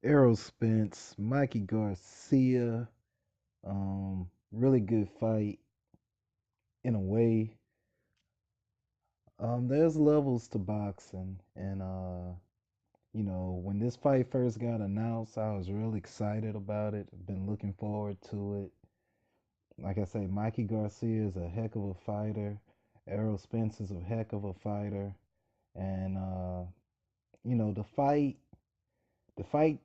Errol Spence, Mikey Garcia. Really good fight in a way. There's levels to boxing, and when this fight first got announced, I was really excited about it. I've been looking forward to it. Like I say, Mikey Garcia is a heck of a fighter. Errol Spence is a heck of a fighter, and you know the fight, the fight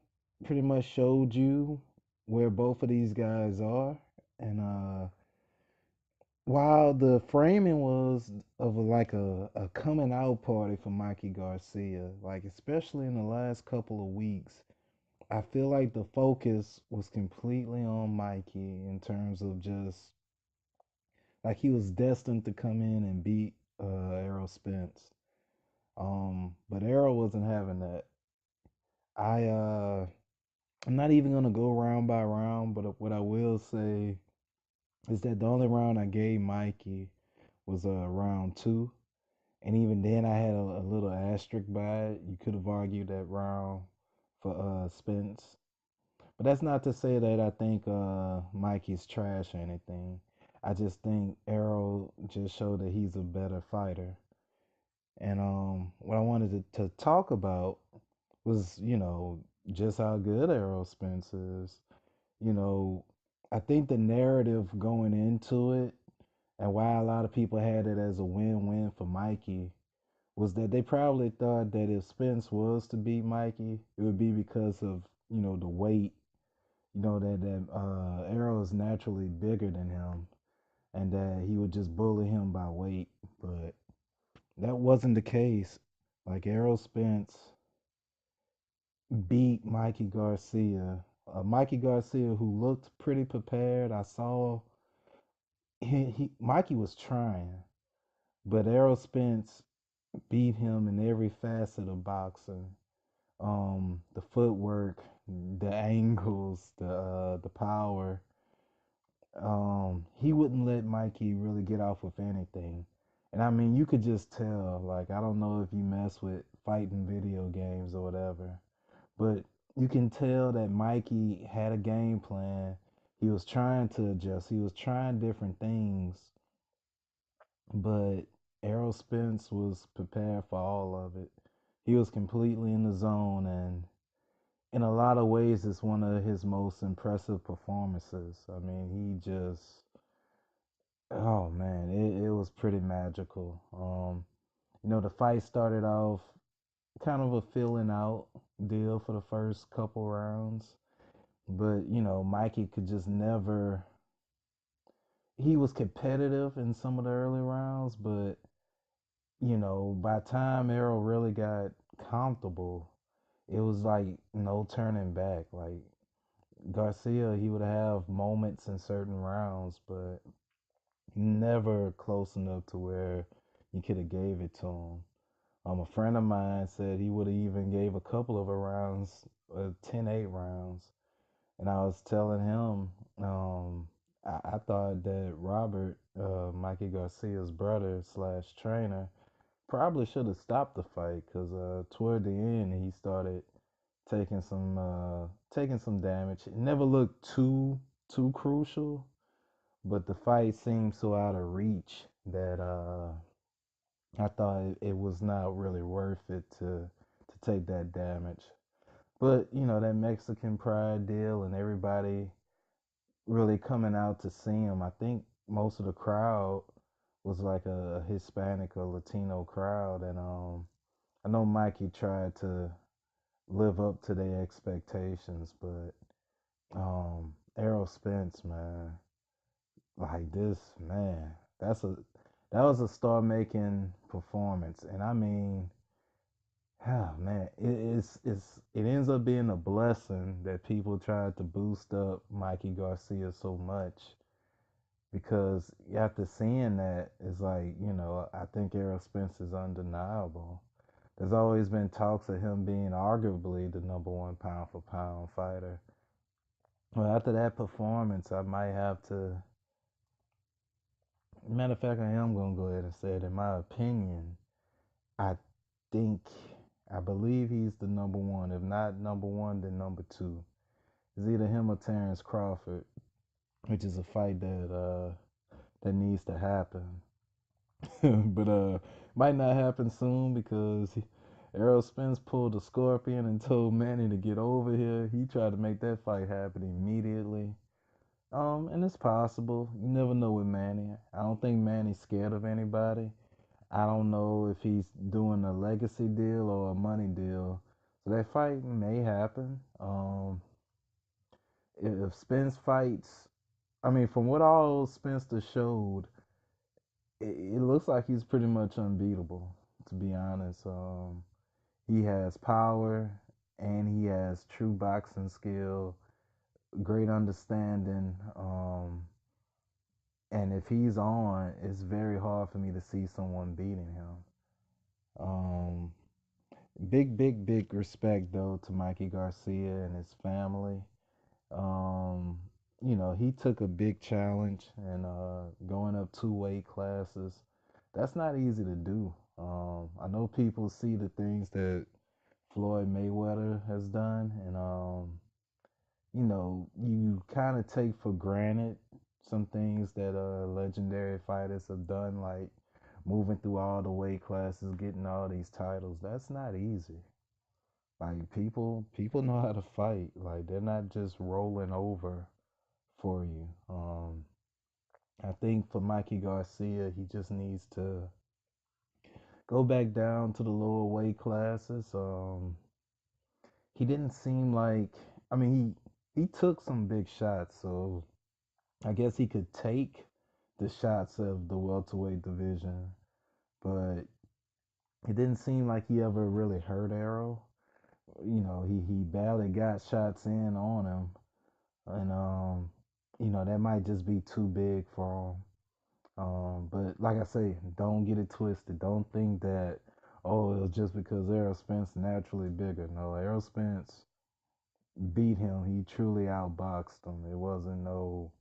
pretty much showed you where both of these guys are, and while the framing was of a coming out party for Mikey Garcia, like especially in the last couple of weeks, I feel like the focus was completely on Mikey in terms of just like he was destined to come in and beat Errol Spence. But Errol wasn't having that. I I'm not even gonna go round by round, but what I will say is that the only round I gave Mikey was round two. And even then, I had a little asterisk by it. You could have argued that round for Spence. But that's not to say that I think Mikey's trash or anything. I just think Arrow just showed that he's a better fighter. And what I wanted to talk about was, just how good Arrow Spence is. You know, I think the narrative going into it and why a lot of people had it as a win-win for Mikey was that they probably thought that if Spence was to beat Mikey, it would be because of the weight. That Arrow is naturally bigger than him, and that he would just bully him by weight. But that wasn't the case. Like Arrow Spence beat Mikey Garcia. Mikey Garcia, who looked pretty prepared. I saw Mikey was trying, but Errol Spence beat him in every facet of boxing. The footwork, the angles, the power. He wouldn't let Mikey really get off with anything. And I mean, you could just tell. Like, I don't know if you mess with fighting video games or whatever, but you can tell that Mikey had a game plan. He was trying to adjust. He was trying different things, but Errol Spence was prepared for all of it. He was completely in the zone, and in a lot of ways, it's one of his most impressive performances. I mean, oh man, it was pretty magical. The fight started off kind of a filling out deal for the first couple rounds, but Mikey could just never. He was competitive in some of the early rounds, but by the time Errol really got comfortable, it was like no turning back. Like Garcia, he would have moments in certain rounds, but never close enough to where you could have gave it to him. A friend of mine said he would have even gave a couple of rounds, 10-8 rounds, and I was telling him, I thought that Robert, Mikey Garcia's brother slash trainer, probably should have stopped the fight because toward the end he started taking some damage. It never looked too crucial, but the fight seemed so out of reach that I thought it was not really worth it to take that damage. But that Mexican Pride deal and everybody really coming out to see him. I think most of the crowd was like a Hispanic or Latino crowd, and I know Mikey tried to live up to their expectations, but Errol Spence, man, like this, man, that was a star making performance, and I mean, man, it ends up being a blessing that people tried to boost up Mikey Garcia so much because after seeing that, it's like I think Errol Spence is undeniable. There's always been talks of him being arguably the number one pound for pound fighter. Well, after that performance, I might have to. Matter of fact, I am gonna go ahead and say it. In my opinion, I think I believe he's the number one. If not number one, then number two. It's either him or Terrence Crawford, which is a fight that needs to happen. But might not happen soon because Errol Spence pulled a scorpion and told Manny to get over here. He tried to make that fight happen immediately. And it's possible. You never know with Manny. I don't think Manny's scared of anybody. I don't know if he's doing a legacy deal or a money deal. So that fight may happen. If Spence fights, I mean, from what all Spencer showed, it looks like he's pretty much unbeatable. To be honest, he has power and he has true boxing skill, great understanding. And if he's on, it's very hard for me to see someone beating him. Um, big respect though to Mikey Garcia and his family. Um, he took a big challenge and going up two weight classes. That's not easy to do. I know people see the things that Floyd Mayweather has done, and you kind of take for granted some things that legendary fighters have done, like moving through all the weight classes, getting all these titles. That's not easy. Like people know how to fight. Like they're not just rolling over for you. I think for Mikey Garcia, he just needs to go back down to the lower weight classes. He didn't seem like. I mean, he took some big shots, so I guess he could take the shots of the welterweight division, but it didn't seem like he ever really hurt Arrow. He barely got shots in on him, and that might just be too big for him. But like I say, don't get it twisted. Don't think that it was just because Errol Spence naturally bigger. No, Errol Spence beat him. He truly outboxed him. It wasn't no.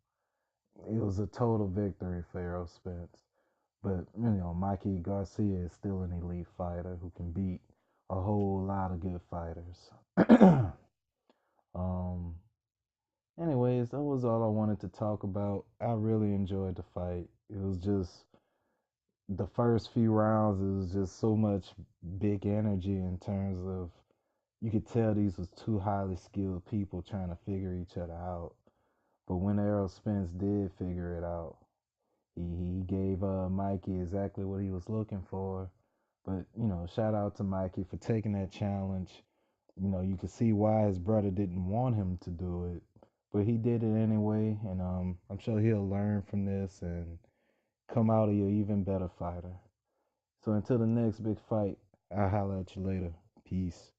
It was a total victory for Errol Spence. But Mikey Garcia is still an elite fighter who can beat a whole lot of good fighters. um. Anyways, that was all I wanted to talk about. I really enjoyed the fight. It was just the first few rounds. It was just so much big energy in terms of you could tell these was two highly skilled people trying to figure each other out. But when Errol Spence did figure it out, he gave Mikey exactly what he was looking for. But shout out to Mikey for taking that challenge. You could see why his brother didn't want him to do it, but he did it anyway. And I'm sure he'll learn from this and come out an even better fighter. So until the next big fight, I'll holler at you later. Peace.